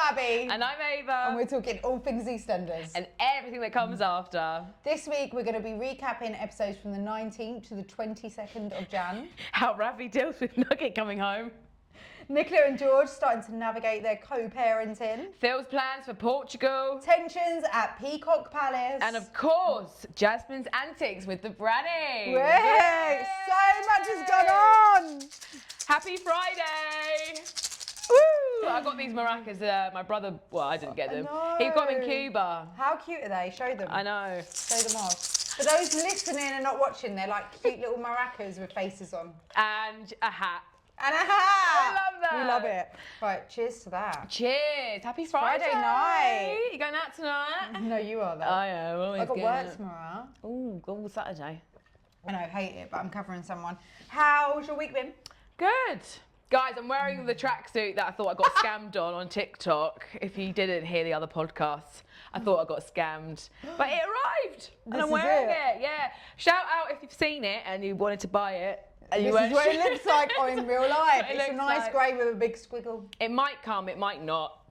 Abby. And I'm Ava. And we're talking all things EastEnders. And everything that comes after. This week we're going to be recapping episodes from the 19th to the 22nd of Jan. How Ravi deals with Nugget coming home. Nicola and George starting to navigate their co-parenting. Phil's plans for Portugal. Tensions at Peacock Palace. And of course, Jasmine's antics with the Brannings. Yay! So much has gone on! Happy Friday! Woo! I got these maracas, my brother, well, I didn't get them. He got them in Cuba. How cute are they? Show them. I know. Show them off. For those listening and not watching, they're like cute little maracas with faces on. And a hat. And a hat! I love that. We love it. Right, cheers to that. Cheers. Happy Friday. Friday night. You going out tonight? No, you are though. I am. I got work tomorrow. Ooh, go Saturday. I know, hate it, but I'm covering someone. How's your week been? Good. Guys, I'm wearing the tracksuit that I thought I got scammed on TikTok. If you didn't hear the other podcasts, I thought I got scammed. But it arrived, and I'm wearing it. Yeah. Shout out if you've seen it and you wanted to buy it. And This is what it looks like in real life. It's a nice grey with a big squiggle. It might come, it might not.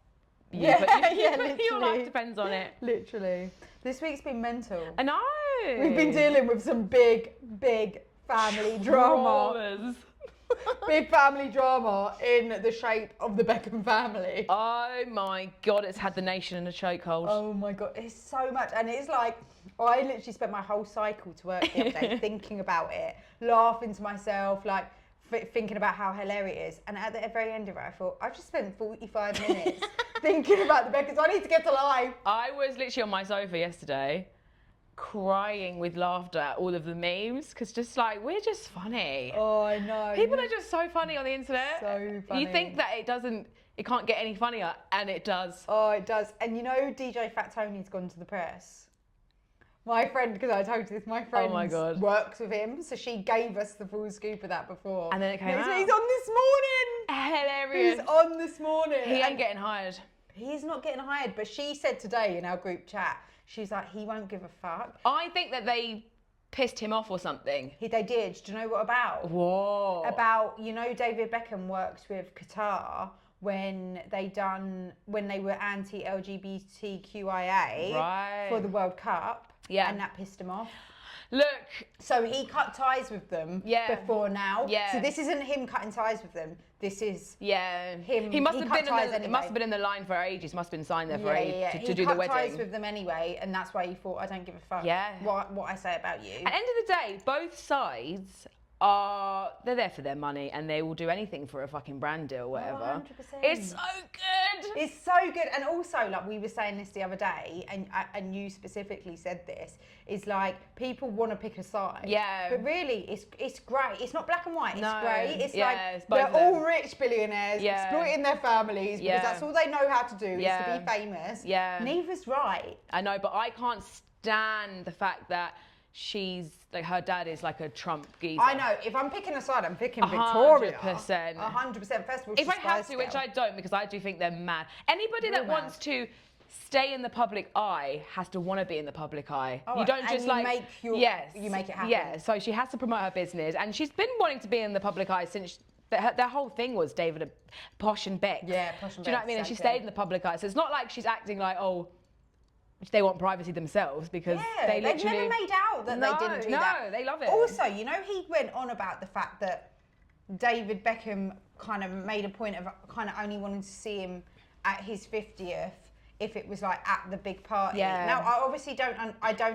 Yeah, Your literally. life depends on it. Literally. This week's been mental. I know. We've been dealing with some big family drama. Traumas. Big family drama in the shape of the Beckham family. Oh my God, it's had the nation in a chokehold. Oh my God, it's so much. And it's like, I literally spent my whole cycle to work the other day thinking about it, laughing to myself, like thinking about how hilarious it is. And at the very end of it, I thought, I've just spent 45 minutes thinking about the Beckhams. I need to get to life. I was literally on my sofa yesterday, crying with laughter at all of the memes, because just like, we're just funny. Oh, I know. People are just so funny on the internet. So funny. You think that it can't get any funnier, and it does. Oh, it does. And you know DJ Fat Tony's gone to the press? My friend, because I told you this, my friend works with him, so she gave us the full scoop of that before. And then it came out. He's on this morning. Hilarious. He's on this morning. He ain't getting hired. He's not getting hired, but she said today in our group chat, she's like, he won't give a fuck. I think that they pissed him off or something. They did. Do you know what about? Whoa. About, you know, David Beckham worked with Qatar when they were anti-LGBTQIA for the World Cup. Yeah. And that pissed him off. Look. So he cut ties with them before now. Yeah. So this isn't him cutting ties with them. This is him. He must have been it must have been in the line for ages. Must have been signed there for ages to do the wedding. He cut ties with them anyway, and that's why he thought, I don't give a fuck what I say about you. At the end of the day, both sides they're there for their money, and they will do anything for a fucking brand deal or whatever. 100%. It's so good. It's so good. And also, like, we were saying this the other day, and you specifically said this, is like, people want to pick a side. Yeah. But really, it's grey. It's not black and white. It's grey. It's it's they're all rich billionaires exploiting their families because Yeah. that's all they know how to do is Yeah. to be famous. Yeah. Neither's right. I know, but I can't stand the fact that she's like, her dad is like a Trump geezer. I know. If I'm picking a side, I'm picking Victoria. 100%. 100%. First of all, if I have to, which I don't, because I do think they're mad. Anybody that wants to stay in the public eye has to want to be in the public eye. Oh, you don't just you make it happen. Yeah, so she has to promote her business, and she's been wanting to be in the public eye since their whole thing was David, Posh and Beck. Yeah, Posh and Beck. Do you know what I mean? And she stayed in the public eye, so it's not like she's acting like, oh, they want privacy themselves, because they've never made out that they didn't do that. No, they love it. Also, you know, he went on about the fact that David Beckham kind of made a point of kind of only wanting to see him at his 50th if it was like at the big party. Yeah. Now, I obviously don't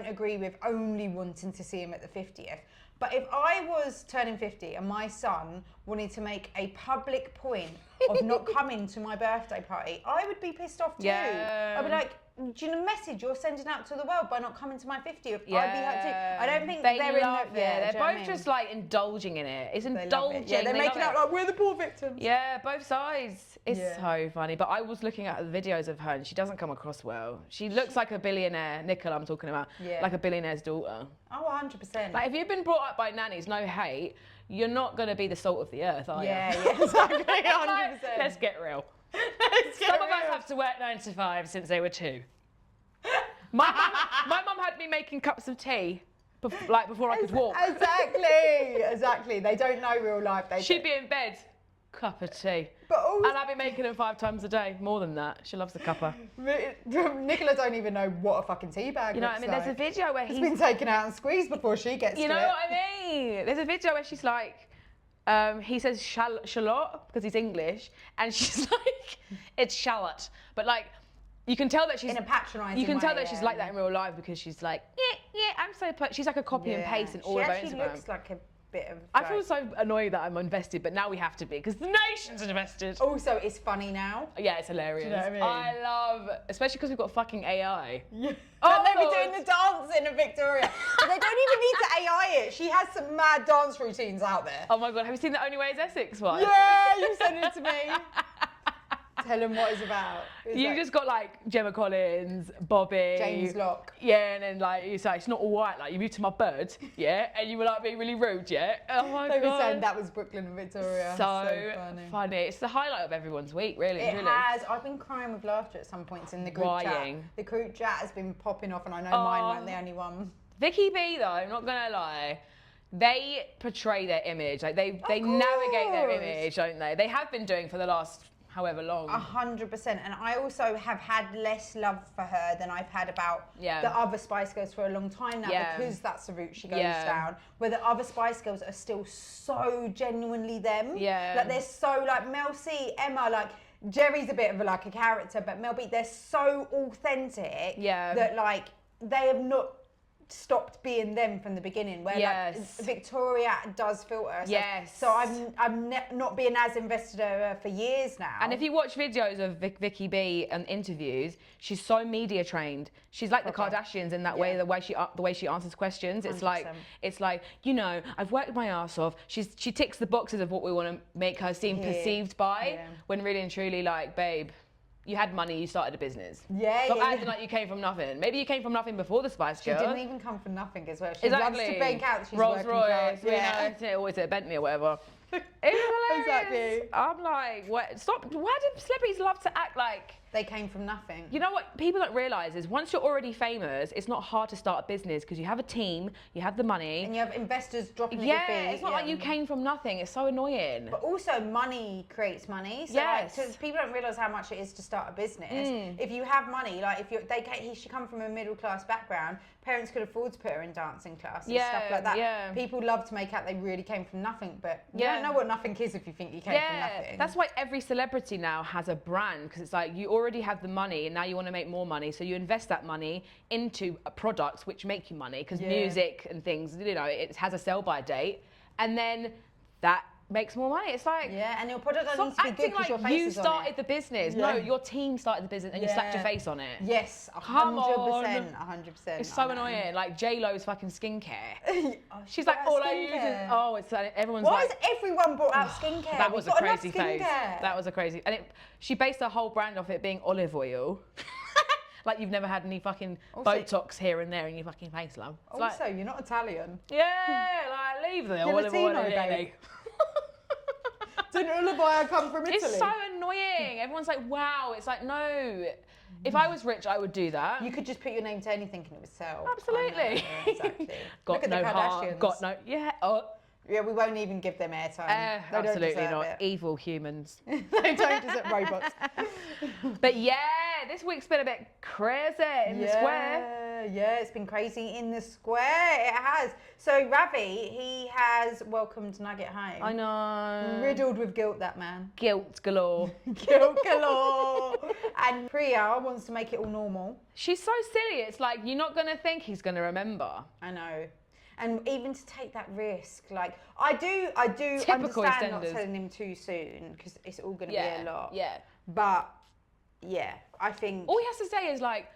agree with only wanting to see him at the 50th. But if I was turning 50 and my son wanted to make a public point of not coming to my birthday party, I would be pissed off too. Yeah. I'd be like, do you know the message you're sending out to the world by not coming to my 50th? Yeah. I'd be hurt too. I don't think they're love in it. They're both just like indulging in it. It's indulging. Yeah, they're making out like we're the poor victims. Yeah, both sides. It's so funny. But I was looking at the videos of her, and she doesn't come across well. She looks like a billionaire. Nicola, I'm talking about. Yeah. Like a billionaire's daughter. Oh, 100%. Like, if you've been brought up by nannies, no hate, you're not going to be the salt of the earth, are you? Yeah, exactly. 100%. Let's get real. Some of us have to work 9 to 5 since they were 2. My mum had me making cups of tea before I could walk. Exactly. They don't know real life. She'd be in bed Cup of tea. But also, And I've been making them 5 times a day. More than that. She loves the cuppa. Nicola don't even know what a fucking tea bag You know what I mean? There's a video where It's been taken out and squeezed before she gets You to know it. what I mean? There's a video where she's like, he says shallot because he's English, and she's like, it's shallot. But like, you can tell that she's in a patronising You can tell way, that she's like that in real life because she's like, I'm so. She's like a copy and paste in all of her Instagram. She actually looks like a bit of. I feel so annoyed that I'm invested, but now we have to be because the nation's invested. Also, it's funny now. Yeah, it's hilarious. Do you know what I mean? I love, especially because we've got fucking AI. Yeah. Oh, they'll be doing the dancing of Victoria. But they don't even need to AI it. She has some mad dance routines out there. Oh my God, have you seen the Only Way is Essex one? Yeah, you sent it to me. Tell them what it's about. You just got like Gemma Collins, Bobby, James Locke. Yeah, and then like you say it's not all white. Like you moved to my bird, yeah, and you were like being really rude, yeah. Oh my God. They were saying that was Brooklyn and Victoria. So funny. It's the highlight of everyone's week, really. It has. I've been crying with laughter at some points in the group chat. The group chat has been popping off, and I know mine weren't the only one. Vicky B though, I'm not gonna lie. They portray their image, like they navigate their image, don't they? They have been doing for the last however long. 100%. And I also have had less love for her than I've had about the other Spice Girls for a long time now because that's the route she goes down. Where the other Spice Girls are still so genuinely them. Yeah. Like they're so like Mel C, Emma, like Jerry's a bit of like a character, but Mel B, they're so authentic that like they have not stopped being them from the beginning, where like Victoria does filter herself. So I'm not being as invested in her for years now. And if you watch videos of Vicky B and interviews, she's so media trained. She's like the Kardashians in that way, the way she answers questions. It's 100%. like you know, I've worked my ass off. She ticks the boxes of what we want to make her seem perceived by, when really and truly, like, babe, you had money, you started a business. Stop acting like you came from nothing. Maybe you came from nothing before the Spice Girls. She didn't even come from nothing as well. She loves to bank out that she's Rolls working Royce, class. you know, always at a Bentley or whatever. It's hilarious. Exactly. I'm like, what? Stop. Why do celebrities love to act like they came from nothing? You know what people don't realise is once you're already famous, it's not hard to start a business because you have a team, you have the money. And you have investors dropping at your feet. Yeah, it's not like you came from nothing. It's so annoying. But also money creates money. So Yes. like, people don't realise how much it is to start a business. If you have money, like if she come from a middle class background, parents could afford to put her in dancing classes, stuff like that. Yeah. People love to make out they really came from nothing, but you don't know what nothing is if you think you came from nothing. That's why every celebrity now has a brand, because it's like you already have the money and now you want to make more money, so you invest that money into products which make you money, because music and things, you know, it has a sell-by date, and then that makes more money. It's like, and your product doesn't need stop to be good because acting your like face you is on started it. the business. No, your team started the business and you slapped your face on it. Yes, 100%, Come on. 100%. It's so annoying. Like J-Lo's fucking skincare. She's brought like, out all I use is, it's everyone's Why like, has everyone brought out skincare? that was a crazy face. That was a crazy, and she based her whole brand off it being olive oil. Like you've never had any fucking Botox here and there in your fucking face, love. It's Also, like, you're not Italian. yeah, like leave the olive oil in it. Didn't olive oil come from Italy? It's so annoying. Everyone's like, wow. It's like, no. If I was rich, I would do that. You could just put your name to anything and it would sell. Absolutely. Exactly. Got Look at no the Kardashians. heart. Got no. Yeah. Yeah, we won't even give them airtime. Absolutely not. Evil humans. They don't deserve robots. But yeah, this week's been a bit crazy in the square. Yeah, it's been crazy in the square. It has. So Ravi, he has welcomed Nugget home. I know. Riddled with guilt, that man. Guilt galore. Guilt galore. And Priya wants to make it all normal. She's so silly. It's like, you're not going to think he's going to remember. I know. And even to take that risk, like, I do Typical understand not EastEnders. telling him too soon, because it's all going to be a lot. Yeah. But, yeah, I think... All he has to say is like,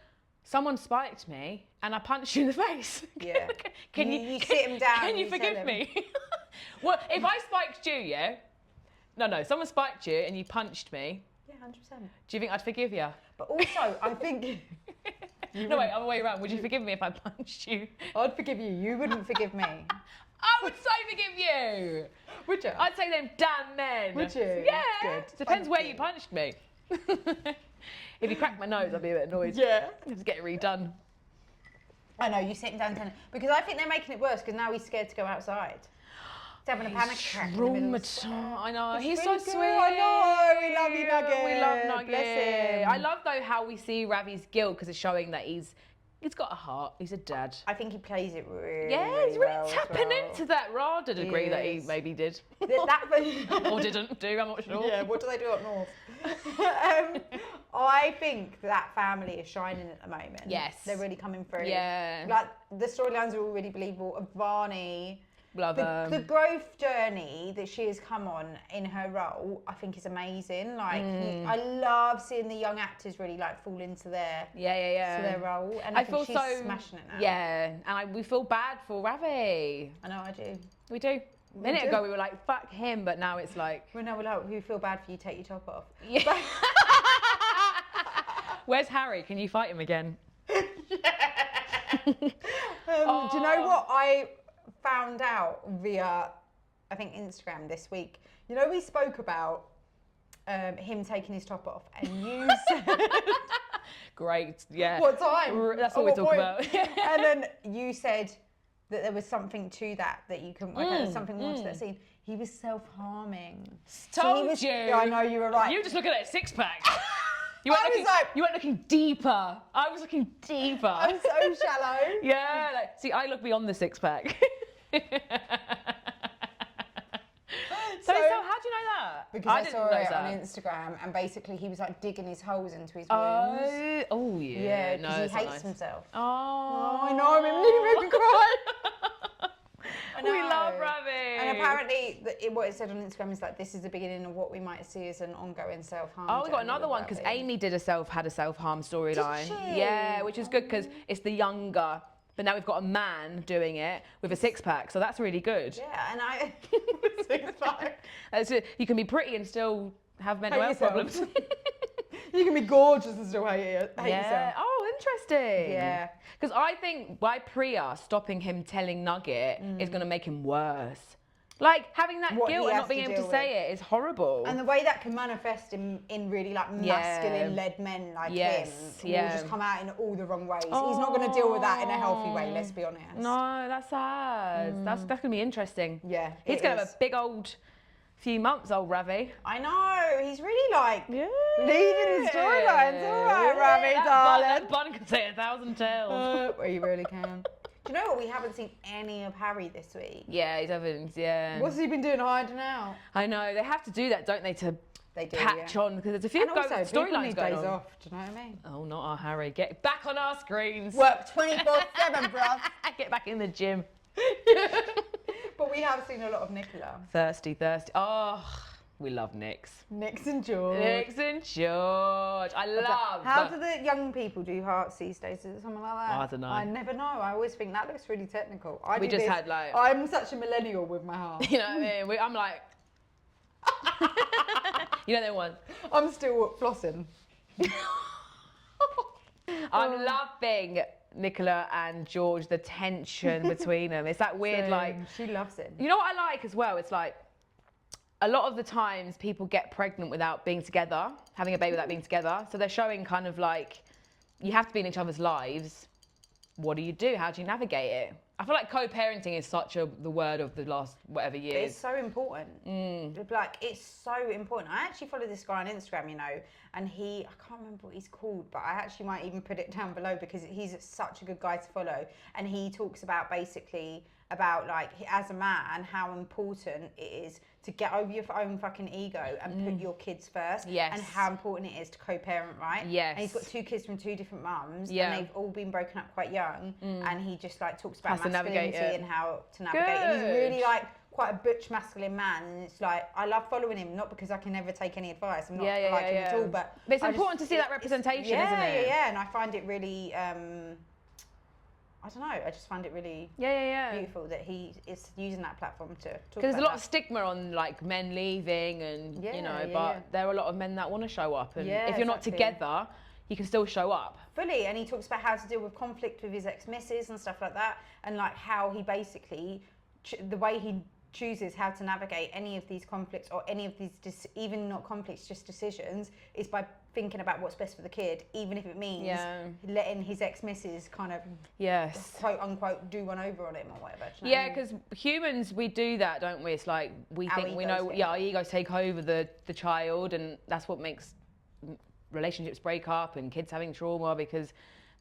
someone spiked me and I punched you in the face. Yeah. Can you sit him down Can and you you forgive tell him. me? Well, if I spiked you, yeah? No, someone spiked you and you punched me. Yeah, 100%. Do you think I'd forgive you? But also, I think... No, wait, other way around. Would you forgive me if I punched you? I'd forgive you. You wouldn't forgive me. I would so forgive you. Would you? I'd say them damn men. Would you? Yeah. Good. Depends Thank where you. you punched me. If you cracked my nose, I'd be a bit annoyed. Yeah. Just get it redone. I know, you sit him down and tell him. Because I think they're making it worse, because now he's scared to go outside. having a panic attack. In the middle of the I know. He's really so good. sweet. I know. We love you, Nugget. We love Nugget. Bless him. I love though how we see Ravi's guilt because it's showing that he's got a heart. He's a dad. I think he plays it really, He's really well tapping as well. into that rather degree that he maybe did. Or didn't do, I'm not sure. Yeah, what do they do up north? I think that family is shining at the moment. Yes. They're really coming through. Yeah. Like, the storylines are all really believable. Of Varney. Love her. The growth journey that she has come on in her role, I think is amazing. Like, I love seeing the young actors really like fall into their to their role, and I think she's smashing it now. Yeah, and we feel bad for Ravi. I know, I do. We do. A minute ago we were like, fuck him, but now it's like... Well, now we're like, we feel bad for you, take your top off. Yeah. Where's Harry? Can you fight him again? Do you know what I found out via, I think, Instagram this week? You know, we spoke about him taking his top off, and you said... Great, yeah. What time? That's what we talk about. And then you said that there was something to that you couldn't work out. There was something more to that scene. He was self-harming. Told you. Yeah, I know, you were right. You were just looking at a six-pack. You weren't looking deeper. I was looking deeper. I'm so shallow. Yeah, see, I look beyond the six-pack. So how do you know that? Because I saw it on Instagram, and basically he was like digging his holes into his wounds. Oh yeah. Yeah, no, because he hates himself. Oh, I know, it really made me cry. We love Ravi. And apparently, what it said on Instagram is like, this is the beginning of what we might see as an ongoing self-harm. Oh, we got another one because Amy had a self-harm storyline. Did she? Yeah, which is good because it's the younger. But now we've got a man doing it with a six-pack, so that's really good. Yeah, and I... Six-pack. You can be pretty and still have mental health problems. You can be gorgeous and still hate yourself. Oh, interesting. Yeah. Because I think by Priya stopping him telling Nugget is going to make him worse. Like, having that guilt and not being able to say it is horrible. And the way that can manifest in really like masculine-led men like him will just come out in all the wrong ways. He's not going to deal with that in a healthy way, let's be honest. No, that's sad. That's going to be interesting. Yeah, He's going to have a big old few months, old Ravi. I know. He's really like leading the storylines. All right, Ravi, darling. That bun can say 1,000 tales. Well, you really can. Do you know what? We haven't seen any of Harry this week. Yeah, he's having, What's he been doing hiding out? I know. They have to do that, don't they, to patch on, because there's a few storylines going on. Days off, do you know what I mean? Oh, not our Harry. Get back on our screens. Work 24/7, bruv. Get back in the gym. But we have seen a lot of Nicola. Thirsty. Oh, we love Nix. Nix and George. I love. How do the young people do hearts these days? Is it something like that? I don't know. I never know. I always think that looks really technical. I'm such a millennial with my heart. You know what I mean? I'm like, you know that one. I'm still flossing. I'm loving Nicola and George, the tension between them. It's that weird, she loves it. You know what I like as well? It's like, a lot of the times people get pregnant without being together, having a baby without being together. So they're showing kind of like, you have to be in each other's lives. What do you do? How do you navigate it? I feel like co-parenting is such the word of the last whatever years. It's so important. Like, it's so important. I actually follow this guy on Instagram, you know, and I can't remember what he's called, but I actually might even put it down below because he's such a good guy to follow. And he talks about like, as a man, how important it is to get over your own fucking ego and put your kids first. Yes. And how important it is to co-parent, right? Yes. And he's got 2 kids from 2 different mums. Yeah. And they've all been broken up quite young. And he just like talks about Has to navigate masculinity it. and how to navigate. And he's really like quite a butch masculine man. And it's like, I love following him, not because I can never take any advice. I'm not like him at all, but it's important to see that representation, isn't it? Yeah. And I find it really, I don't know. I just find it really beautiful that he is using that platform to talk about. Because there's a lot of stigma on like men leaving, and there are a lot of men that want to show up, and if you're not together, you can still show up. Fully, and he talks about how to deal with conflict with his ex-missus and stuff like that, and like how he basically, the way he chooses how to navigate any of these conflicts or any of these, even not conflicts, just decisions, is by thinking about what's best for the kid, even if it means letting his ex-missus kind of, quote unquote, do one over on him or whatever. Do you know what I mean? because humans, we do that, don't we? It's like we Our think we egos know, get- our egos take over the child, and that's what makes relationships break up and kids having trauma because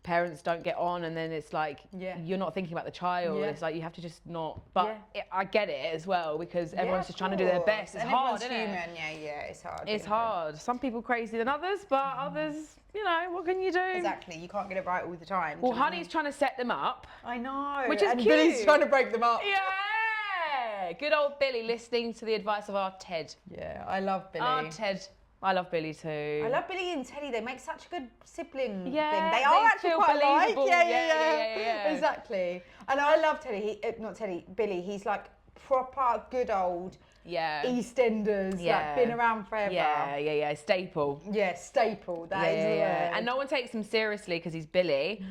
parents don't get on, and then it's like you're not thinking about the child. It's like you have to just not. But I get it as well because everyone's just trying to do their best. It's and hard, isn't human. it? Yeah, it's hard. It's hard. Some people crazier than others, but others, you know, what can you do? Exactly, you can't get it right all the time. Well, Honey's trying to set them up. I know, which is and cute. Billy's trying to break them up. Yeah, good old Billy listening to the advice of our Ted. Yeah, I love Billy. Our Ted. I love Billy too. I love Billy and Teddy. They make such a good sibling thing. They they are actually feel quite alike. believable. Yeah. Exactly. And I love Teddy. Not Teddy, Billy. He's like proper good old EastEnders. Like been around forever. Yeah. Staple. Yeah, staple. That is the word. And no one takes him seriously because he's Billy,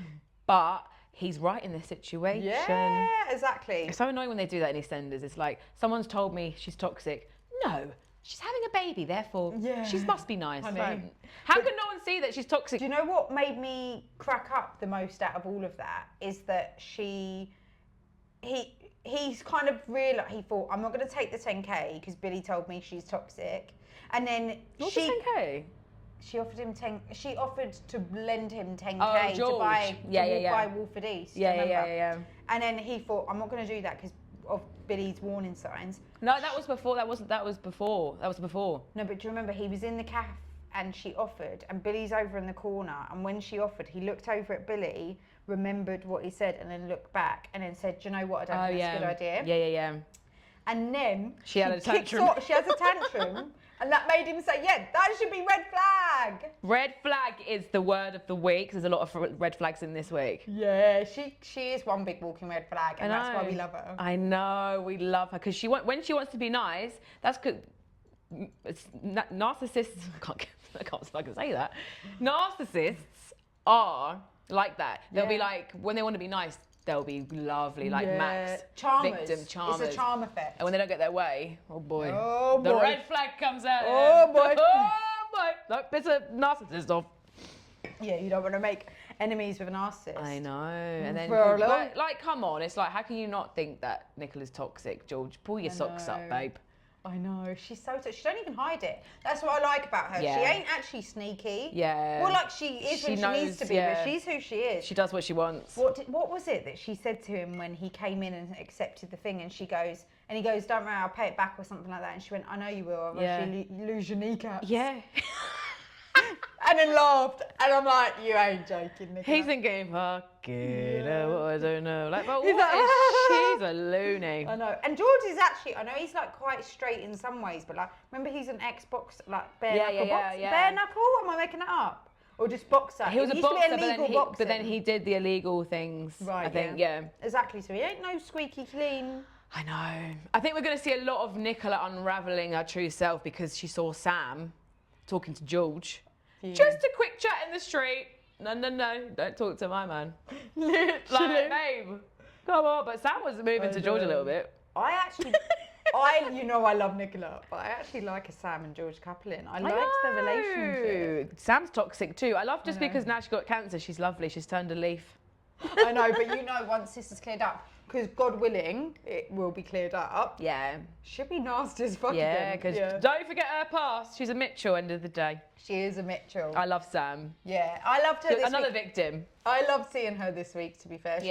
but he's right in this situation. Yeah, exactly. It's so annoying when they do that in EastEnders. It's like someone's told me she's toxic. No. She's having a baby, therefore she must be nice. Right? How can no one see that she's toxic? Do you know what made me crack up the most out of all of that is that he's kind of realised, he thought, I'm not going to take the 10k because Billy told me she's toxic. And then What's the 10k? She offered to lend him 10k to buy Wolford East. Yeah. And then he thought, I'm not going to do that because of Billy's warning signs. No, that was before. That was before. No, but do you remember he was in the cafe and she offered, and Billy's over in the corner, and when she offered, he looked over at Billy, remembered what he said, and then looked back and then said, do you know what, I don't think that's a good idea. Yeah. And then she had a tantrum. She has a tantrum. And that made him say, yeah, that should be red flag. Red flag is the word of the week. There's a lot of red flags in this week. Yeah, she is one big walking red flag, and that's why we love her. I know, we love her because when she wants to be nice, that's good. It's narcissists. I can't fucking say that. Narcissists are like that. They'll be like, when they want to be nice, they'll be lovely, like Max. Charmers. Victim charmers. It's a charm effect. And when they don't get their way, oh boy. The red flag comes out. Oh boy. Oh boy. No, it's a narcissist off. Yeah, you don't want to make enemies with a narcissist. I know. And then, like, come on. It's like, how can you not think that Nicola's toxic, George? Pull your socks up, babe. I know, she's so she don't even hide it. That's what I like about her. Yeah. She ain't actually sneaky. Yeah. Well, like she is when she needs to be, but she's who she is. She does what she wants. What was it that she said to him when he came in and accepted the thing, and he goes, don't worry, I'll pay it back or something like that, and she went, I know you will, otherwise you lose your kneecaps. Yeah. And then laughed, and I'm like, you ain't joking, Nicola. He's thinking, fuck it, I don't know. Like, but He's what like, she's a loony. I know. And George is actually, I know he's like quite straight in some ways, but like, remember he's an ex-box, like bare knuckle boxer? Bare knuckle? Am I making it up? Or just boxer? He was a used to boxer, be illegal but then he did the illegal things. Right, I think, yeah. Exactly, so he ain't no squeaky clean. I know. I think we're going to see a lot of Nicola unravelling her true self because she saw Sam talking to George. Yeah. Just a quick chat in the street. No, don't talk to my man. Literally. Like, babe, come on. But Sam was moving to George a little bit. I actually, I love Nicola, but I actually like a Sam and George coupling. I liked the relationship. Sam's toxic too. I love just because now she got cancer, she's lovely. She's turned a leaf. I know, but once this is cleared up, because God willing, it will be cleared up. Yeah. She'll be nasty as fuck again. Because don't forget her past. She's a Mitchell, end of the day. She is a Mitchell. I love Sam. Yeah, I loved her this Another week. victim. I loved seeing her this week, to be fair.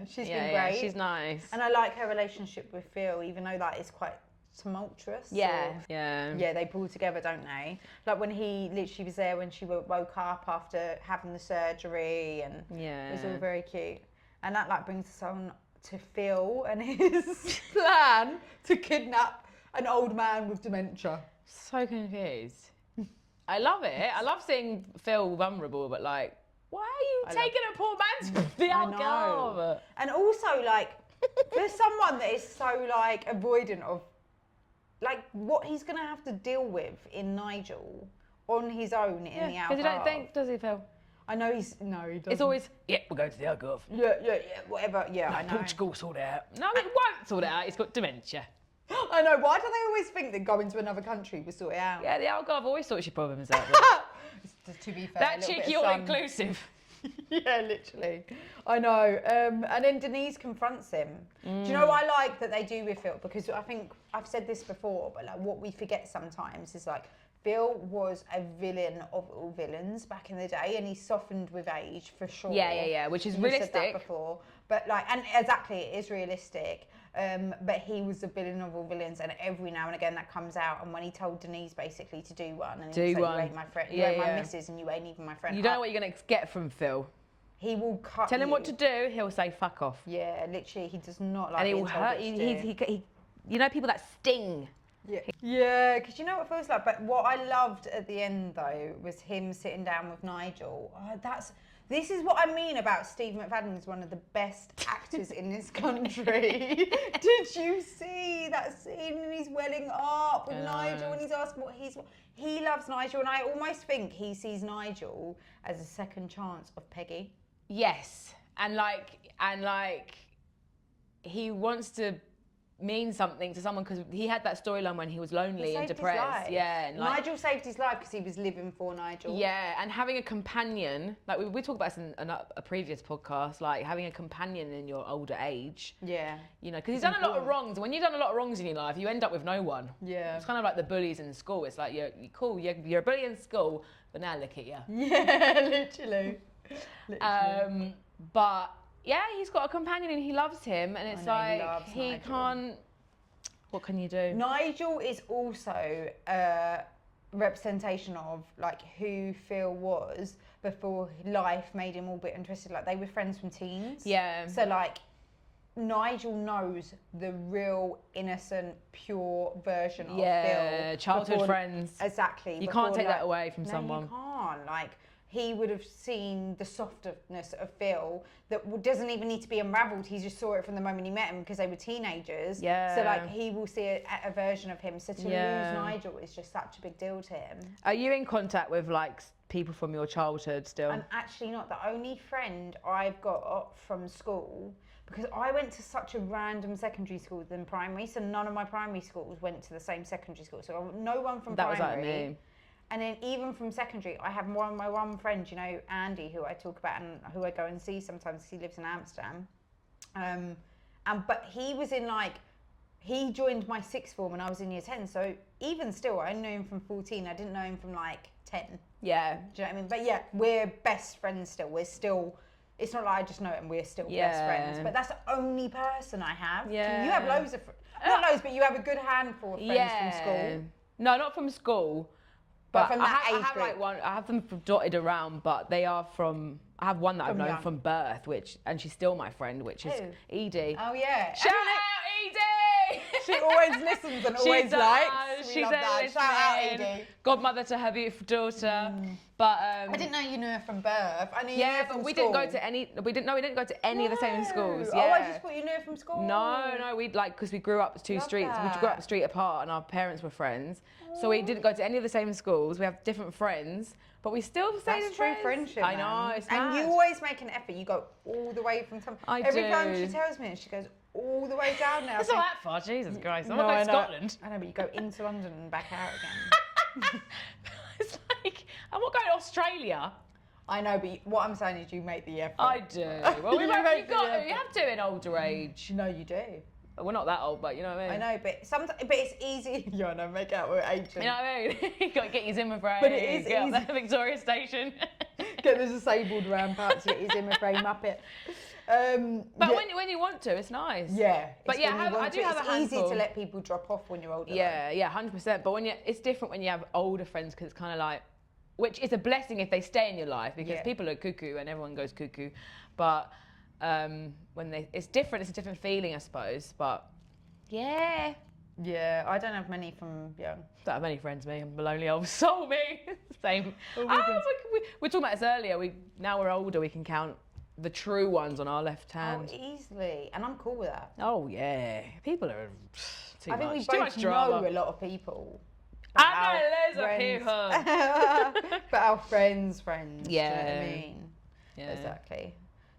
She's been great. She's nice. And I like her relationship with Phil, even though that is quite tumultuous. Yeah. Yeah, they pull together, don't they? Like when he literally was there when she woke up after having the surgery, and it was all very cute. And that like brings us on to Phil and his plan to kidnap an old man with dementia. So confused. I love it. I love seeing Phil vulnerable, but like, why are you taking a poor man's the alcohol? And also like, there's someone that is so like avoidant of like what he's gonna have to deal with in Nigel on his own in the alcohol. Because you don't think, does he, Phil? I know he doesn't. It's always, we'll go to the Algarve. Yeah, whatever. Yeah, I know. Portugal, sort it out. No, it won't sort it out. He's got dementia. I know. Why do they always think that going to another country will sort it out? Yeah, the Algarve always sorts your problems out. To be fair, That cheeky all-inclusive. Yeah, literally. I know. And then Denise confronts him. Do you know what I like that they do with Phil? Because I think I've said this before, but like what we forget sometimes is like Phil was a villain of all villains back in the day, and he softened with age for sure. Yeah, which is You realistic. said that before, but like, and exactly, it is realistic. But he was the villain of all villains, and every now and again that comes out. And when he told Denise basically to do one, and he said, "You ain't my friend, you ain't my missus, and you ain't even my friend." You don't know what you're gonna get from Phil. He will cut. Tell him what to do. He'll say "fuck off." Yeah, literally, he does not like. And he being will told hurt. what to He, do. you know, people that sting. Yeah, because you know what it feels like. But what I loved at the end though was him sitting down with Nigel. This is what I mean about Steve McFadden is one of the best actors in this country. Did you see that scene? And he's welling up with Nigel, and he's asking what he loves Nigel, and I almost think he sees Nigel as a second chance of Peggy. Yes, and he wants to mean something to someone because he had that storyline when he was lonely and depressed. Yeah, and Nigel saved his life because he was living for Nigel. Yeah, and having a companion, like we talked about this in a previous podcast, like having a companion in your older age. Yeah. You know, because he's done a lot of wrongs. When you've done a lot of wrongs in your life, you end up with no one. Yeah. It's kind of like the bullies in school. It's like you're cool, you're a bully in school, but now look at you. Yeah, literally. But yeah, he's got a companion and he loves him, and it's like he can't. What can you do? Nigel is also a representation of like who Phil was before life made him all bit interested. Like they were friends from teens. Yeah. So like Nigel knows the real innocent, pure version of Phil. Yeah, childhood friends. Exactly. You can't take that away from someone. You can't. Like he would have seen the softness of Phil that doesn't even need to be unravelled. He just saw it from the moment he met him because they were teenagers. Yeah. So like he will see a version of him. So to lose Nigel is just such a big deal to him. Are you in contact with like people from your childhood still? I'm actually not. The only friend I've got from school, because I went to such a random secondary school than primary, so none of my primary schools went to the same secondary school. So no one from primary. That was like me. And then even from secondary, I have my one friend, you know, Andy, who I talk about and who I go and see sometimes. He lives in Amsterdam. But he was in he joined my sixth form when I was in year 10. So even still, I knew him from 14. I didn't know him from 10. Yeah. Do you know what I mean? But yeah, we're best friends still. We're still, it's not like I just know him, we're still best friends. But that's the only person I have. Yeah. You have loads of, not loads, but you have a good handful of friends from school. No, not from school. But from that age I have group. I have them dotted around, but they are from. I have one that I've known from birth, and she's still my friend, which is Edie. Oh yeah. Shout out Edie! She always listens and always likes. She's there Shout out listening. Godmother to her beautiful daughter. But I didn't know you knew her from birth. I knew you knew her from we school. didn't go to any. We didn't go to any of the same schools. Oh, I just thought you knew her from school. No, we because we grew up two streets. We grew up a street apart, and our parents were friends. So we didn't go to any of the same schools. We have different friends, but we still stayed in true friendship. I know, it's and mad. you always make an effort. You go all the way from some. Every time she tells me, she goes all the way down now. It's not that far, Jesus Christ. I'm No, not going I to know. Scotland. I know, but you go into London and back out again. It's like, I'm not going to Australia. I know, but what I'm saying is you make the effort. I do. Well, you have to in older age. No, you do. We're not that old, but you know what I mean? I know, but it's easy. Yeah, I know, make out we're ancient. You know what I mean? You got to get your Zimmer frame. But it is get easy. up there, Victoria Station. Get the disabled ramp out to get your Zimmer frame Muppet. But when you want to, it's nice. Yeah. But yeah, I do have a handful. It's easy to let people drop off when you're older. Yeah, 100%. But it's different when you have older friends because it's kind of like, which is a blessing if they stay in your life because people are cuckoo and everyone goes cuckoo. But it's different. It's a different feeling, I suppose. But yeah. Yeah, I don't have many from young. Don't have many friends, me. I'm a lonely old soul, me. Same. We're talking about this earlier. Now we're older, we can count the true ones on our left hand. Oh, easily. And I'm cool with that. Oh, yeah. People are too much. I think we too both much drama. know a lot of people. I know loads of people. But our friends. Yeah. Do you know what I mean? Yeah. Exactly.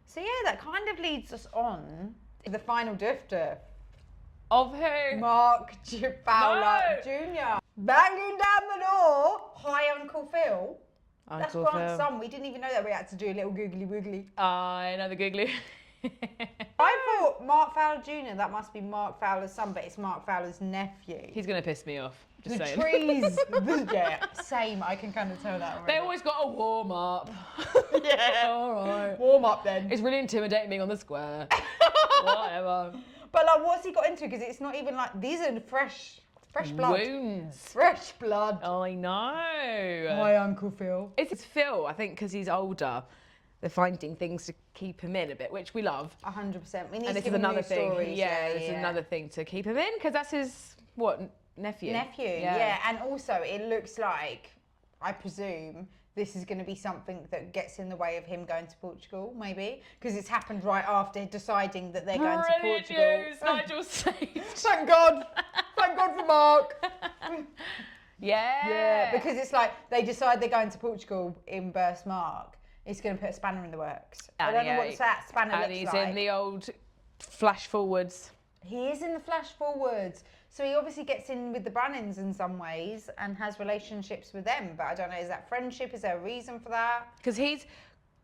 So yeah, that kind of leads us on to the final drifter. Of who? Mark Fowler No. Jr. Banging down the door. Hi, Uncle Phil. That's Uncle Grant's Phil. son. We didn't even know that we had to do a little googly woogly. I know the googly. I thought Mark Fowler Jr. That must be Mark Fowler's son, but it's Mark Fowler's nephew. He's gonna piss me off. Just The saying. trees. Yeah, same. I can kind of tell that already. They always got a warm up. Yeah. All right. Warm up then. It's really intimidating being on the square. Whatever. But like, what's he got into? Because it's not even like these are fresh blood. Wounds. Fresh blood. I know. Hi, Uncle Phil. It's Phil, I think, because he's older. They're finding things to keep him in a bit, which we love. 100%. We need And to this give is him another new thing. stories. Yeah, this is another thing to keep him in, because that's his, nephew? Nephew, yeah. And also, it looks like, I presume, this is going to be something that gets in the way of him going to Portugal, maybe, because it's happened right after deciding that they're going to Portugal. News, Nigel's saved. Thank God. Thank God for Mark. Yeah. Yeah, because it's like they decide they're going to Portugal in Burst Mark. It's going to put a spanner in the works. I don't know what that spanner looks And he's like. in the old flash forwards. He is in the flash forwards. So he obviously gets in with the Brannings in some ways and has relationships with them. But I don't know, is that friendship? Is there a reason for that? Because he's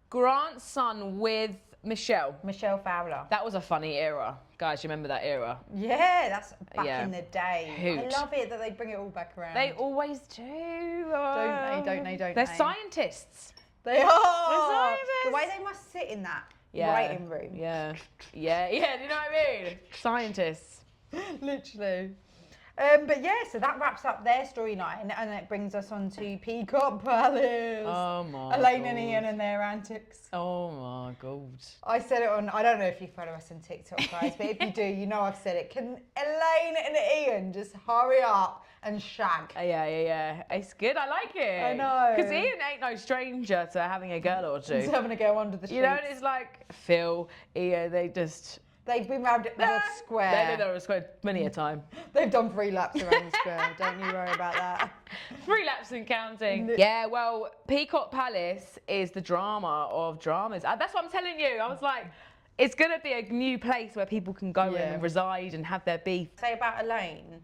Grant's son with Michelle. Michelle Fowler. That was a funny era. Guys, you remember that era? Yeah, that's back Yeah. in the day. Hoot. I love it that they bring it all back around. They always do. Don't they? They're scientists. They are. scientists. The way they must sit in that Yeah. writing room. Yeah. Yeah, do you know what I mean? Scientists. Literally. But yeah, so that wraps up their storyline, and it brings us on to Peacock Palace. Oh my Elaine God. and Ian and their antics. Oh my God. I said it on, I don't know if you follow us on TikTok, guys, but if you do, you know I've said it. Can Elaine and Ian just hurry up and shag? Yeah. It's good. I like it. I know. Because Ian ain't no stranger to having a girl or Just two. having to go under the sheets. You know, and it's like Phil, Ian, They've been round the whole square. They've been around the square many a time. They've done 3 laps around the square. Don't you worry about that. 3 laps and counting. Yeah, well, Peacock Palace is the drama of dramas. That's what I'm telling you. I was like, it's going to be a new place where people can go in and reside and have their beef. Say about Elaine,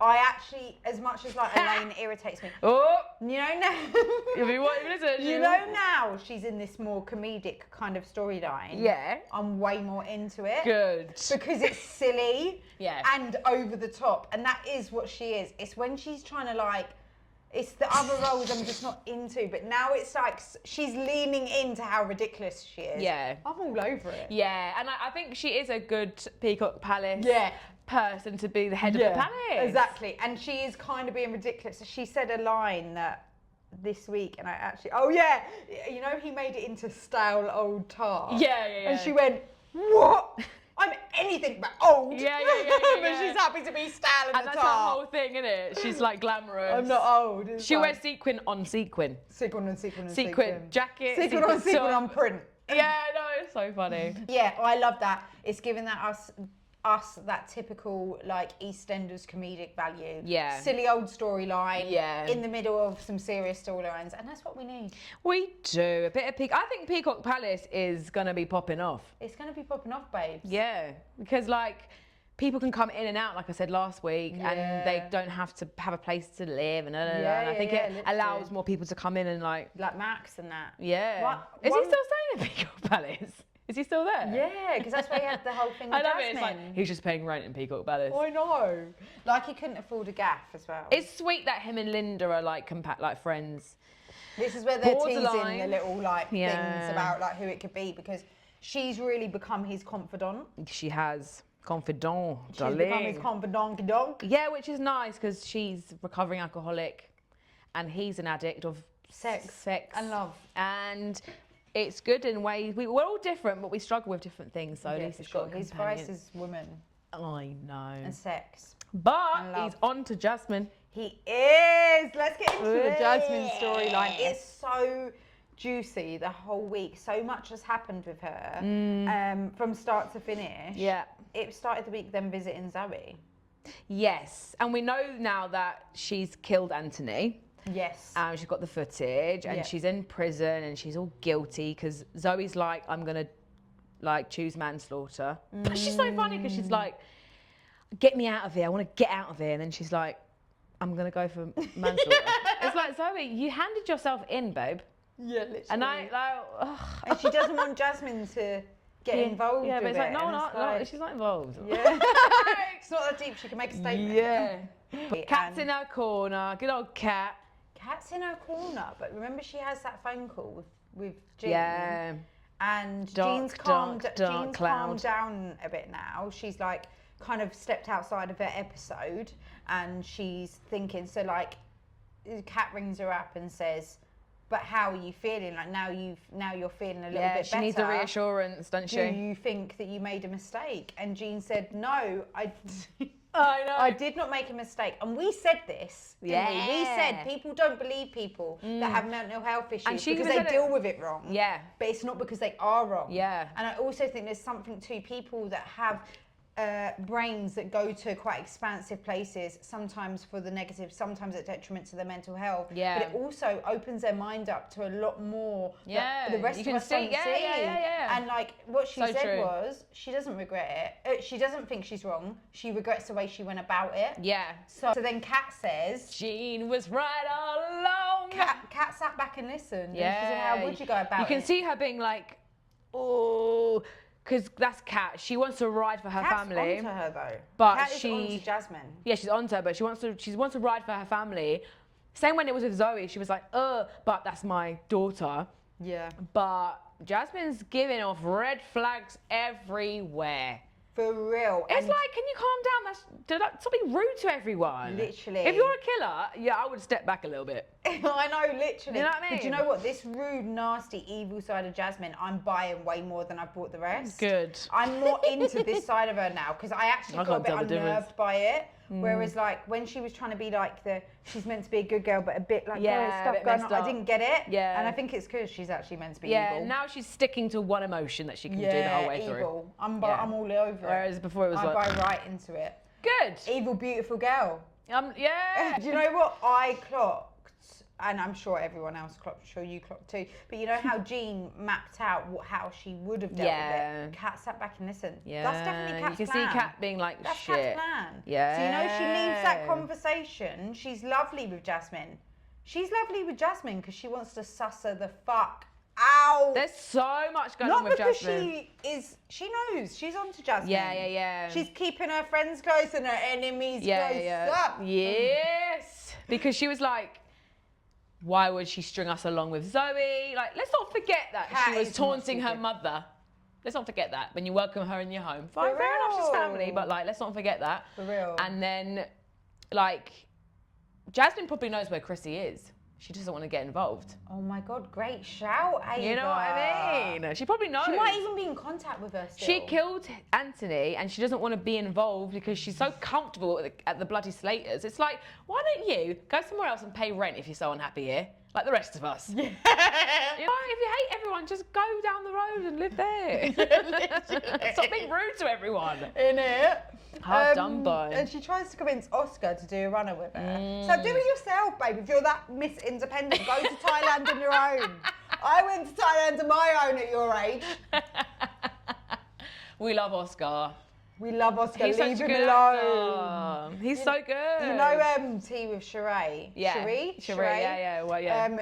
I actually, as much as like Elaine irritates me, Oh, you know now, if you want to listen, you know now she's in this more comedic kind of storyline. Yeah. I'm way more into it. Good. Because it's silly Yeah. and over the top, and that is what she is. It's when she's trying to like, it's the other roles I'm just not into, but now it's like she's leaning into how ridiculous she is. Yeah. I'm all over it. Yeah, and I think she is a good Peacock Palace person to be the head of the palace. Exactly. And she is kind of being ridiculous. She said a line that this week, and I actually, oh yeah, you know, he made it into style old tar. Yeah. And she went, what? I'm anything but old. Yeah. But she's happy to be style And and the that's her tar. whole thing, isn't it? She's like glamorous. I'm not old. It's She like wears sequin on sequin. sequin on sequin on Sequin jacket. Sequin on sequin top. on print. Yeah, no, it's so funny. Yeah, I love that. It's giving that us that typical like EastEnders comedic value. Yeah. Silly old storyline. Yeah. In the middle of some serious storylines, and that's what we need. We do. A bit of I think Peacock Palace is going to be popping off. It's going to be popping off, babes. Yeah, because like people can come in and out, like I said last week, and they don't have to have a place to live. And, and I think it allows more people to come in and like Max and that. Yeah. Is he still staying at Peacock Palace? Is he still there? Yeah, because that's where he had the whole thing with I love Jasmine. it. It's like he's just paying rent in Peacock Palace. I know. Like he couldn't afford a gaff as well. It's sweet that him and Linda are like like friends. This is where they're Borderline. teasing the little like things about like who it could be, because she's really become his confidant. She has confidant, She's darling. become his confidant donk. Yeah, which is nice because she's recovering alcoholic, and he's an addict of sex and love. And it's good in ways. We're all different, but we struggle with different things. So at least it's got a His companion. vice is women I know. and sex. But and love. he's on to Jasmine. He is. Let's get into the Jasmine storyline. It's so juicy the whole week. So much has happened with her from start to finish. Yeah. It started the week them visiting Zoe. Yes, and we know now that she's killed Anthony. Yes. She's got the footage, and she's in prison, and she's all guilty because Zoe's like, I'm gonna like choose manslaughter. But she's so funny because she's like, get me out of here. I want to get out of here. And then she's like, I'm going to go for manslaughter. It's like, Zoe, you handed yourself in, babe. Yeah, literally. And I, like, ugh. And she doesn't want Jasmine to get involved Yeah, but with it's like, it. no, Like, she's not involved. Yeah. It's not that deep. She can make a statement. Yeah. Cat's in her corner. Good old cat. Cat's in her corner. But remember, she has that phone call with Jean. Yeah. And Dark, Jean's calmed cloud. down a bit now. She's like kind of stepped outside of her episode, and she's thinking. So like, Kat rings her up and says, "But how are you feeling? Like now you're feeling a little bit better. She needs a reassurance, doesn't she? Do you think that you made a mistake?" And Jean said, "No, I know. I did not make a mistake." And we said this, didn't we? We said people don't believe people that have mental health issues because they deal with it wrong. Yeah. But it's not because they are wrong. Yeah. And I also think there's something to people that have brains that go to quite expansive places, sometimes for the negative, sometimes at detriment to their mental health. Yeah. But it also opens their mind up to a lot more that the rest you of can us see. don't see. Yeah. And like what she So said true. was, she doesn't regret it. She doesn't think she's wrong. She regrets the way she went about it. Yeah. So then Kat says, Jean was right all along. Kat sat back and listened. Yeah. And she said, how would you go about it? You can see her being like, oh, because that's Kat. She wants to ride for her Kat's family. onto her though. But Kat is onto Jasmine. Yeah, she's onto her, but she wants to ride for her family. Same when it was with Zoe, she was like, but that's my daughter. Yeah. But Jasmine's giving off red flags everywhere. For real. It's like, can you calm down? Stop being rude to everyone. Literally. If you're a killer, yeah, I would step back a little bit. I know, literally. You know what I mean? But do you know what? This rude, nasty, evil side of Jasmine, I'm buying way more than I bought the rest. Good. I'm more into this side of her now because I actually got a bit unnerved by it. Whereas like when she was trying to be like she's meant to be a good girl but a bit like stuff going on, I didn't get it. Yeah. And I think it's because she's actually meant to be Yeah, evil. now she's sticking to one emotion that she can do the whole way through. Evil. I'm all over it. Whereas before it was I like... buy right into it. Good. Evil, beautiful girl. Yeah. Do you know what I clocked? And I'm sure everyone else clocked, I'm sure you clocked too. But you know how Jean mapped out how she would have dealt with it? Kat sat back and listened. Yeah. That's definitely Kat's plan. You can see Kat being like, That's shit. Kat's plan. Yeah. So you know she leaves that conversation. She's lovely with Jasmine. She's lovely with Jasmine because she wants to suss her the fuck out. There's so much going on with Jasmine. She knows. She's on to Jasmine. Yeah. She's keeping her friends close and her enemies close up. Yes. Because she was like, why would she string us along with Zoe? Like, let's not forget that Kat she was is taunting not her stupid. mother. Let's not forget that when you welcome her in your home. Fine, fair enough, she's family, but like, let's not forget that. For real. And then, like, Jasmine probably knows where Chrissy is. She doesn't want to get involved. Oh my God, great shout, Ava. You know what I mean? She probably knows. She might even be in contact with her still. She killed Anthony and she doesn't want to be involved because she's so comfortable at the bloody Slaters. It's like, why don't you go somewhere else and pay rent if you're so unhappy here? Like the rest of us. Yeah. You know, if you hate everyone, just go down the road and live there. Stop being rude to everyone. In it. Hard done by. And she tries to convince Oscar to do a runner with her. So do it yourself, babe. If you're that Miss Independent, go to Thailand on your own. I went to Thailand on my own at your age. We love Oscar. We love Oscar. He's Leave such a him good alone. actor. He's so good. You know Tea with Sheree? Yeah. Sheree? Yeah. Well, yeah.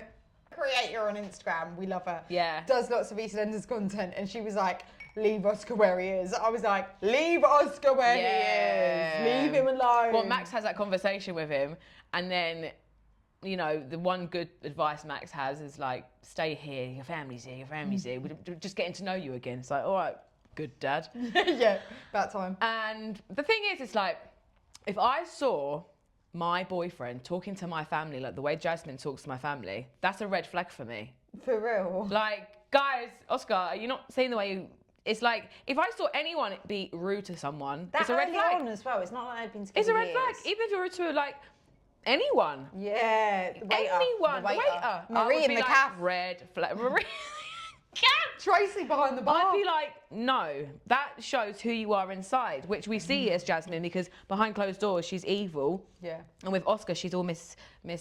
Creator on Instagram. We love her. Yeah. Does lots of EastEnders content. And she was like, leave Oscar where he is. I was like, leave Oscar where he is. Leave him alone. Well, Max has that conversation with him. And then, you know, the one good advice Max has is like, stay here. Your family's here. Your family's here. We're just getting to know you again. It's like, all right. Good dad. Yeah, about time. And the thing is, it's like, if I saw my boyfriend talking to my family like the way Jasmine talks to my family, that's a red flag for me. For real. Like, guys, Oscar, are you not saying the way you... It's like, if I saw anyone be rude to someone, it's a red flag. on as well. It's not like they've been together It's a red years. flag. Even if you're rude to, like, anyone. Yeah, the waiter. Anyone. The waiter. I Marie would in be the like, caf. red flag. Marie. Tracy behind the bar. I'd be like, no, that shows who you are inside, which we see as Jasmine because behind closed doors she's evil. Yeah. And with Oscar she's all Miss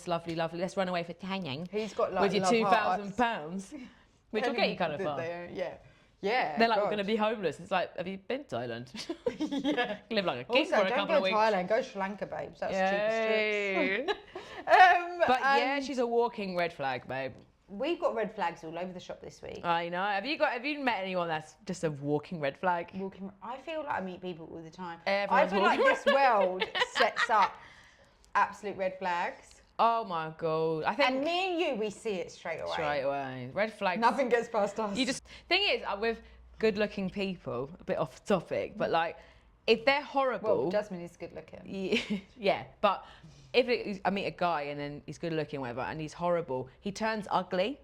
lovely. Let's run away for hanging. He's got like with your love £2,000, hearts. which will get you kind of far. Yeah. Yeah. They're like, God. we're going to be homeless. It's like, have you been to Thailand? Yeah. Live like a king Also, for a don't couple go of to weeks. Thailand. Go Sri Lanka, babes. That's cheap as chips. But yeah, she's a walking red flag, babe. We've got red flags all over the shop this week. I know. Have you met anyone that's just a walking red flag? I feel like I meet people all the time. Everyone's I feel like walking this world sets up absolute red flags. Oh my god! I think. And me and you, we see it straight away. Straight away, red flags. Nothing gets past us. Thing is, with good-looking people, a bit off topic, but like, if they're horrible. Well, Jasmine is good looking. Yeah, but if I meet a guy and then he's good looking, whatever, and he's horrible, he turns ugly.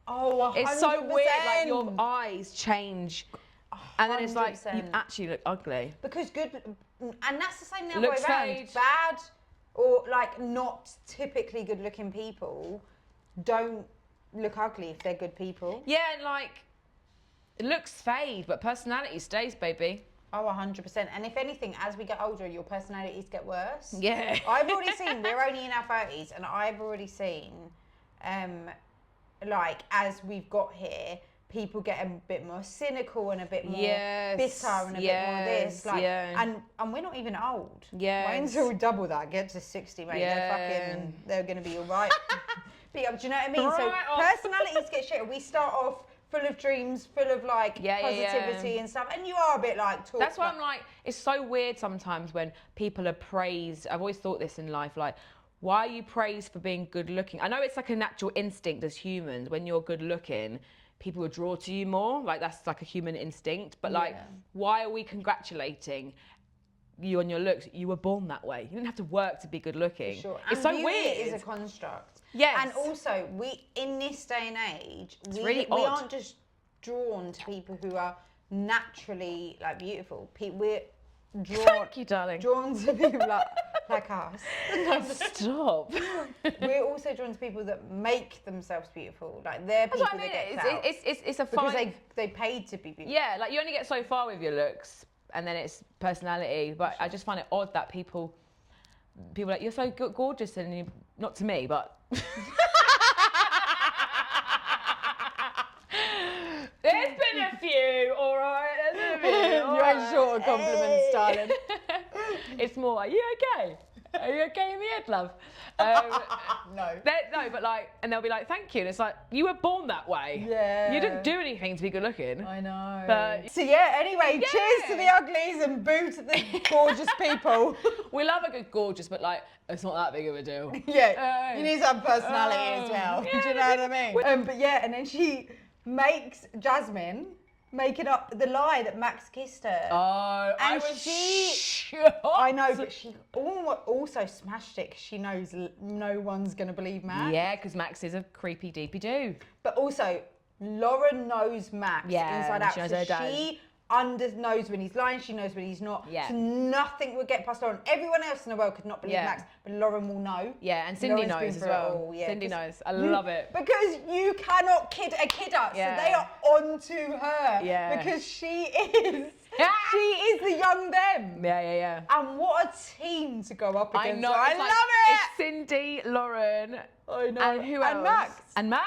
Oh, 100%. It's so weird. Like your eyes change, and then it's like you 100%. actually look ugly. Because and that's the same the other Looks way around. fade. Bad or like not typically good looking people don't look ugly if they're good people. Yeah, and like looks fade, but personality stays, baby. Oh, 100%. And if anything, as we get older, your personalities get worse. Yeah. I've already seen, we're only in our 30s, and I've already seen, like, as we've got here, people get a bit more cynical and a bit more bitter and a bit more this. Like, and we're not even old. Yeah. Wait until we double that, get to 60, mate. They're going to be all right. Do you know what I mean? So personalities get shit. We start off full of dreams, full of like positivity and stuff, and you are a bit like talk. That's why I'm like, it's so weird sometimes when people are praised. I've always thought this in life, like, why are you praised for being good looking? I know it's like a natural instinct as humans. When you're good looking, people will draw to you more. Like that's like a human instinct. But like, why are we congratulating you on your looks? You were born that way. You didn't have to work to be good looking. Sure. It's and so weird. It is a construct. Yes. And also, we in this day and age, really we odd. aren't just drawn to people who are naturally like beautiful. We're drawn. Thank you, darling. Drawn to people like us. Stop. We're also drawn to people that make themselves beautiful. Like they're people that get out. It's a because fine. they paid to be beautiful. Yeah, like you only get so far with your looks, and then it's personality. But I just find it odd that people are like, you're so gorgeous, and you, not to me, but. There's been a few, all right. There's been a few. You ain't short of compliments, darling. It's more like, you okay? Are you okay in the head, love? No. No, but like, and they'll be like, thank you. And it's like, you were born that way. Yeah. You didn't do anything to be good looking. I know. But so yeah, anyway, cheers to the uglies and boo to the gorgeous people. We love a good gorgeous, but like, it's not that big of a deal. Yeah, you need some personality as well. Yeah, Do you know what I mean? But yeah, and then she makes Jasmine making up the lie that Max kissed her. Oh, and I was shocked. I know, but she also smashed it because she knows no one's going to believe Max. Yeah, because Max is a creepy deepy do. But also, Lauren knows Max inside out. She knows her dad. She knows when he's lying, she knows when he's not. Yeah. So nothing would get past Lauren. Everyone else in the world could not believe Max, but Lauren will know. Yeah, and Cindy Lauren's knows been as through it well. all, yeah, Cindy knows. I love it. Because you cannot kid a kidder, so they are onto her. Yeah. Because she is the young them. Yeah. And what a team to go up against. I know. I love it. It's Cindy, Lauren, I know. and who else? And Max. And Max.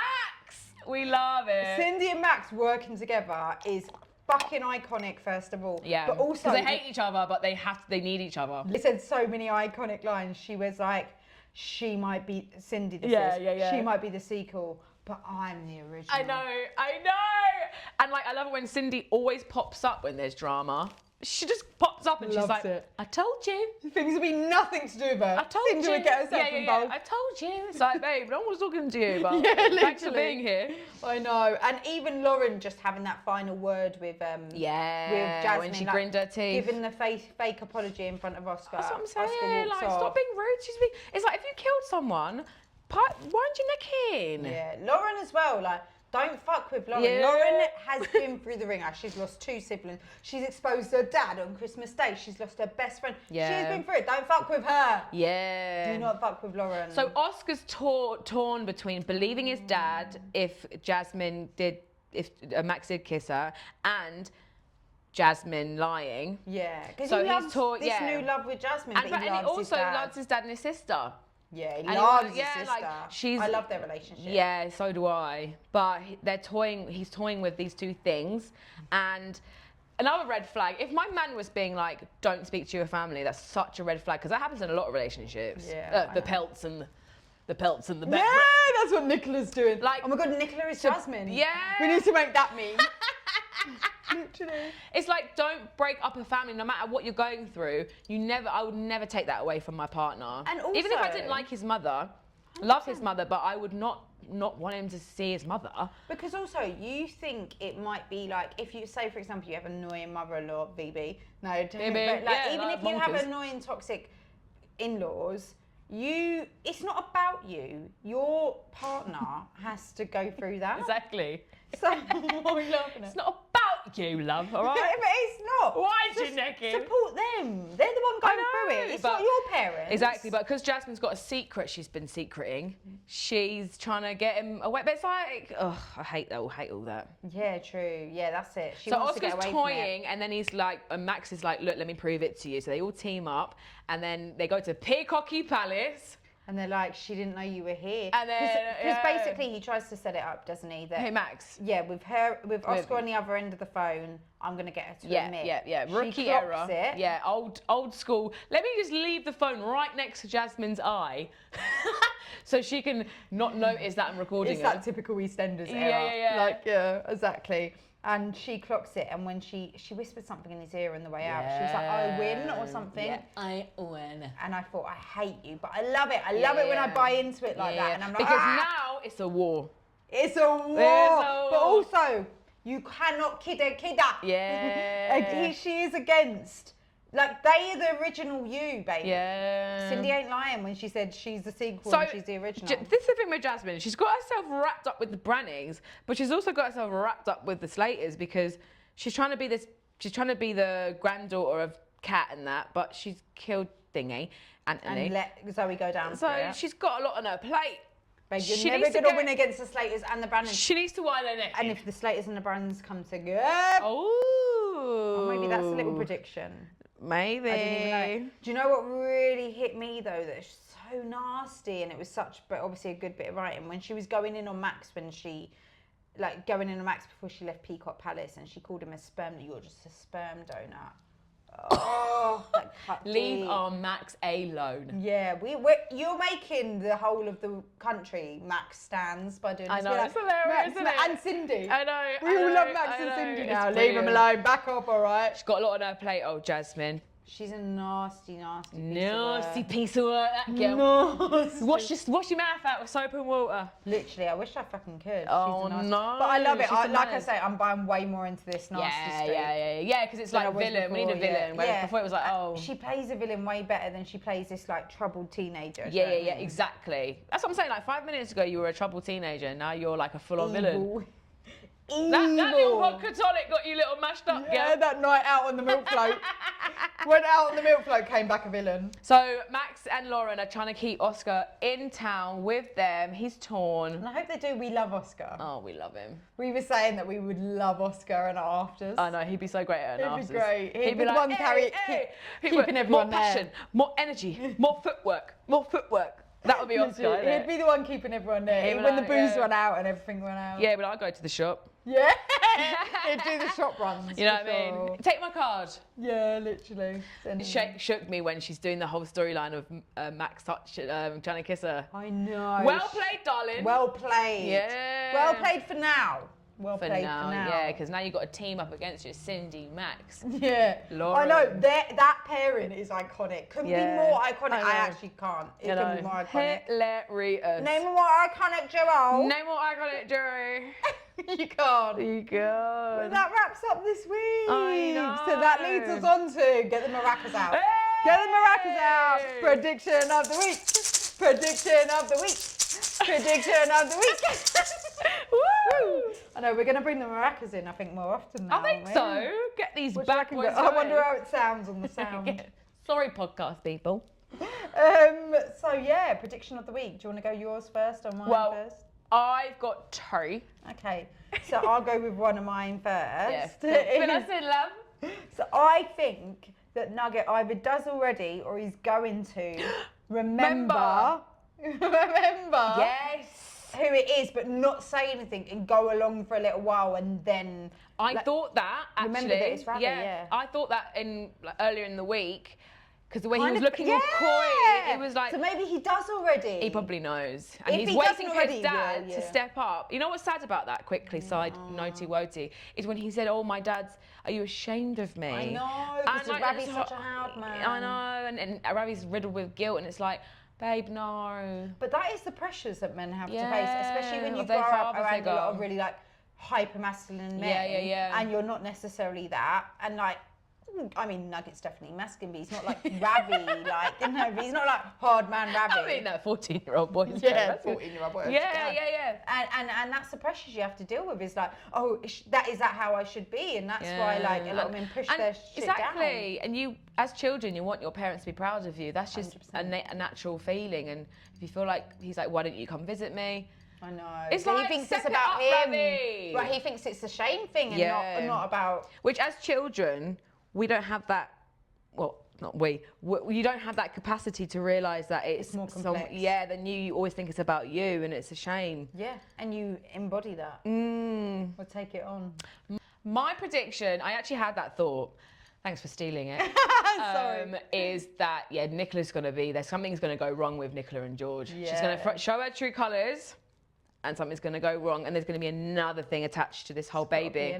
We love it. Cindy and Max working together is fucking iconic, first of all. Yeah. But also, because they hate each other, but they need each other. They said so many iconic lines. She was like, she might be Cindy. She might be the sequel, but I'm the original. I know. And like, I love it when Cindy always pops up when there's drama. She just pops up and she's like, I told you. Things would be nothing to do with her. I told Cindy you. would get herself involved. I told you. It's like, babe, no one was talking to you, but thanks for being here. I know. And even Lauren just having that final word with Jasmine, when she grinned her teeth. Giving the fake apology in front of Oscar. That's what I'm saying. Oscar Like, walks stop off. being rude. It's like, if you killed someone, wind your neck in. Yeah, Lauren as well. Like, don't fuck with Lauren. Yeah. Lauren has been through the ringer. She's lost 2 siblings. She's exposed her dad on Christmas Day. She's lost her best friend. Yeah. She's been through it. Don't fuck with her. Yeah. Do not fuck with Lauren. So Oscar's torn between believing his dad if Max did kiss her, and Jasmine lying. Yeah, because So he loves he's taught, this new love with Jasmine, and but he he loves also his dad. loves his dad and his sister. Yeah, he And loves his yeah, sister. like, I love their relationship. Yeah, so do I. But he's toying with these two things. And another red flag, if my man was being like, don't speak to your family, that's such a red flag. Because that happens in a lot of relationships. Yeah, the pelts and the Yeah, that's what Nicola's doing. Like, oh my God, Nicola is Jasmine. Yeah. We need to make that meme. Literally. It's like, don't break up a family, no matter what you're going through. I would never take that away from my partner. And also, even if I didn't like his mother, love his mother, but I would not want him to see his mother. Because also, you think it might be like, if you say, for example, you have an annoying mother-in-law, VB. No, don't. But like, yeah, even like if you have bonkers. annoying, toxic in-laws, it's not about you. Your partner has to go through that. Exactly. So, what are we laughing at? It's not about you, love, all right? Yeah, but it's not. Why is Just you naked? support them. They're the one going through it. It's not your parents. Exactly, but because Jasmine's got a secret she's been secreting, she's trying to get him away. But it's like, I hate all that. Yeah, true. Yeah, that's it. She So wants to Oscar's get away toying, and then he's like, and Max is like, look, let me prove it to you. So they all team up, and then they go to Peacock Palace. And they're like, she didn't know you were here. And then, Because basically he tries to set it up, doesn't he? That, Hey, Max. Yeah, with Oscar on the other end of the phone, I'm going to get her to admit. Yeah. Rookie She error. clocks it. Yeah, old school. Let me just leave the phone right next to Jasmine's eye, so she can not notice that I'm recording It's her. that typical EastEnders Yeah, error. yeah. Like, yeah, exactly. And she clocks it, and when she whispered something in his ear on the way out, she was like, I win or something. Yeah, I win. And I thought, I hate you, but I love it. I love it when I buy into it like that. And I'm like, because now it's a war. It's a war. But also, you cannot kid a kidder. Yeah. She is against. Like, they are the original you, baby. Yeah. Cindy ain't lying when she said she's the sequel So, and she's the original. This is the thing with Jasmine. She's got herself wrapped up with the Brannings, but she's also got herself wrapped up with the Slaters because she's trying to be the granddaughter of Kat and that, but she's killed Anthony. and let Zoe go down So for it. she's got a lot on her plate. Babe, you're she never needs to going to get- win against the Slaters and the Brannings. She needs to wind her neck. And if the Slaters and the Brannings come together, oh, maybe that's a little prediction. Maybe. I didn't even know. Do you know what really hit me though? That's so nasty, and it was but obviously a good bit of writing. When she was going in on Max, going in on Max before she left Peacock Palace, and she called him a sperm. You're just a sperm donut. Oh, that cut Leave deep. our Max alone. Yeah, you're making the whole of the country Max stands by doing this. I know, We're it's hilarious, Max isn't it? and Cindy. I know. We all love know, Max I and know, Cindy it's now. Leave brilliant. them alone. Back off, all right? She's got a lot on her plate, oh Jasmine. She's a nasty Nasty piece of work, that girl. Nasty. Wash your mouth out with soap and water. Literally, I wish I fucking could. Oh, She's a nasty. no, But I love it. she's a Like I menace. say, I'm buying way more into this nasty streak. Yeah, because it's than I like was villain. We need a before, villain. Whereas yeah. before it was like, oh. She plays a villain way better than she plays this like troubled teenager. do you Yeah, know what I mean? exactly. That's what I'm saying. Like 5 minutes ago, you were a troubled teenager. Now you're like a full-on villain. Evil. That little Evil. vodka tonic got you little mashed up, Yeah, girl. that night out on the milk float. Went out on the milk float, came back a villain. So Max and Lauren are trying to keep Oscar in town with them. He's torn. And I hope they do. We love Oscar. Oh, we love him. We were saying that we would love Oscar and our afters. I know, he'd be so great at an He'd be great. He'd be the like, one keeping everyone more passion, there. more energy, more footwork. That would be Oscar, Literally, innit? he'd be the one keeping everyone there. He'd be When the like, booze yeah. run out and everything run out. Yeah, but I'll go to the shop. Yeah. He'd do the shop runs. You know for what I mean? sure. Take my card. Yeah, literally. It shook me when she's doing the whole storyline of Max trying to kiss her. I know. Well played, darling. Well played. Yeah. Well played for now. Well for played now, for now. yeah, because now you've got a team up against you, Cindy, Max. Yeah. Lauren. I know. That pairing is iconic. Couldn't Yeah. be more iconic. I know. I actually can't. It You couldn't be more iconic. Hilarious. Name a more iconic duo. Name more iconic, Jerry. You can't. You But go. that wraps up this week. I know. So that leads us on to get the maracas out. Hey! Get the maracas out. Prediction of the week. Prediction of the week. Prediction of the week. Woo! I know we're going to bring the maracas in. I think more often now. I think aren't we? so. Get these What do you bad reckon? boys I wonder going. how it sounds on the sound. Sorry, podcast people. So yeah, prediction of the week. Do you want to go yours first or mine Well, first? I've got two. Okay, so I'll go with one of mine Yeah. first. Fill us in, love. So I think that Nugget either does already or he's going to remember Remember? Yes. Who it is, but not say anything and go along for a little while and then. I thought that actually. Remember that it's Ravi, yeah. I thought that earlier in the week because the way he Kind was of- looking all coy, it was like. So maybe he does already. He probably knows, and If he's he waiting doesn't for his already, dad yeah. to step up. You know what's sad about that? Quickly, side notey woty, is when he said, "Oh, my dad's. Are you ashamed of me?" I know, because And, Ravi's it's such a hard man. I know, and Ravi's riddled with guilt, and it's like, babe, no. But that is the pressures that men have to face, Yeah, especially when you of grow their up father around a lot of figure. really like hyper masculine men. Yeah. And you're not necessarily that. And like, I mean, Nugget's definitely masculine, but he's not like Ravi, like, you know, but he's not like hard man Ravi. I mean, that 14-year-old boy. Yeah, 14-year-old boy. Yeah. And that's the pressures you have to deal with. Is like, oh, is that how I should be? And that's why like a lot of men push their shit exactly. down. And you, as children, you want your parents to be proud of you. That's just a natural feeling. And if you feel like he's like, why don't you come visit me? I know. It's But like, he thinks step it's it about up, him. Ravi. Right, he thinks it's a shame thing and not about. Which, as children, we don't have that. Well, not we. You don't have that capacity to realise that it's more complex. Then you always think it's about you, and it's a shame. Yeah, and you embody that. Or take it on. My prediction, I actually had that thought. Thanks for stealing it. Sorry. Is that Nicola's going to be there? Something's going to go wrong with Nicola and George. Yeah. She's going to show her true colours, and something's going to go wrong, and there's going to be another thing attached to this whole baby.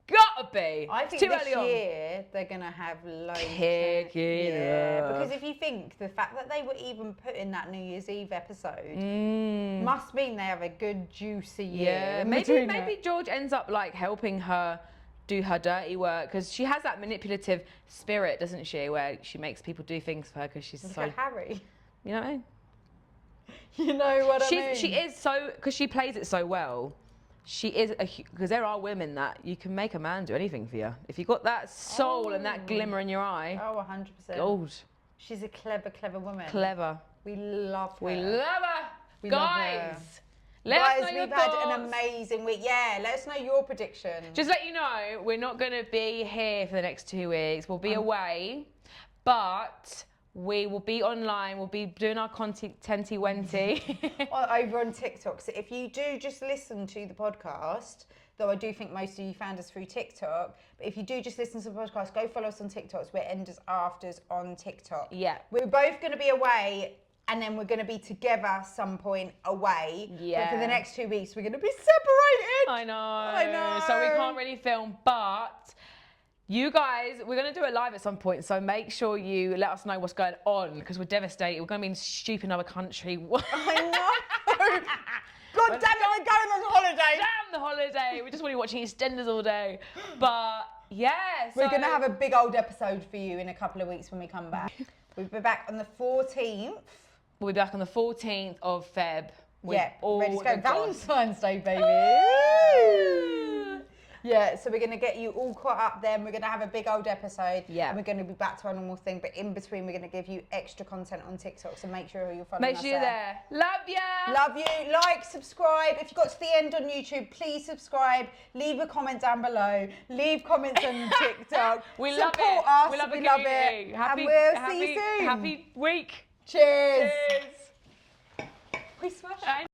Gotta be. I think Too this early on. year they're gonna have loads. Kick it up. Because if you think the fact that they were even put in that New Year's Eve episode must mean they have a good juicy year. Yeah, in maybe between maybe it. George ends up like helping her do her dirty work because she has that manipulative spirit, doesn't she? Where she makes people do things for her because she's Look so. at Harry. You know what I mean? You know what I mean? She is so because she plays it so well. She is because there are women that you can make a man do anything for you if you got that soul and that glimmer in your eye. Oh, 100%. Gold. She's a clever woman. Clever. We love her. We love her. We love Guys. her. Let us know Guys, your we've had thoughts. an amazing week. Yeah, let us know your prediction. Just let you know, we're not going to be here for the next 2 weeks. We'll be away, but we will be online. We'll be doing our content-y wenty. Over on TikTok. So if you do just listen to the podcast, though I do think most of you found us through TikTok, but if you do just listen to the podcast, go follow us on TikTok. We're Enders Afters on TikTok. Yeah. We're both going to be away. And then we're going to be together some point away. Yeah. But for the next 2 weeks, we're going to be separated. I know. So we can't really film, but you guys, we're going to do it live at some point. So make sure you let us know what's going on because we're devastated. We're going to be in stupid other country. I know. God damn it, we're going on holiday. Damn the holiday. We just want to be watching EastEnders all day. But yeah. We're going to have a big old episode for you in a couple of weeks when we come back. We'll be back on the 14th. We'll be back on the 14th of Feb. Yeah, ready to go. the gods. Valentine's Day, baby. Yeah, so we're going to get you all caught up then. We're going to have a big old episode. Yeah. And we're going to be back to our normal thing. But in between, we're going to give you extra content on TikTok. So make sure you're following us. Make sure you're there. Love ya. Love you. Like, subscribe. If you got to the end on YouTube, please subscribe. Leave a comment down below. Leave comments on TikTok. We love Support it. us. We love We the love community. it. Happy, And we'll see you soon. Happy week. Cheers. Cheers. We smash. I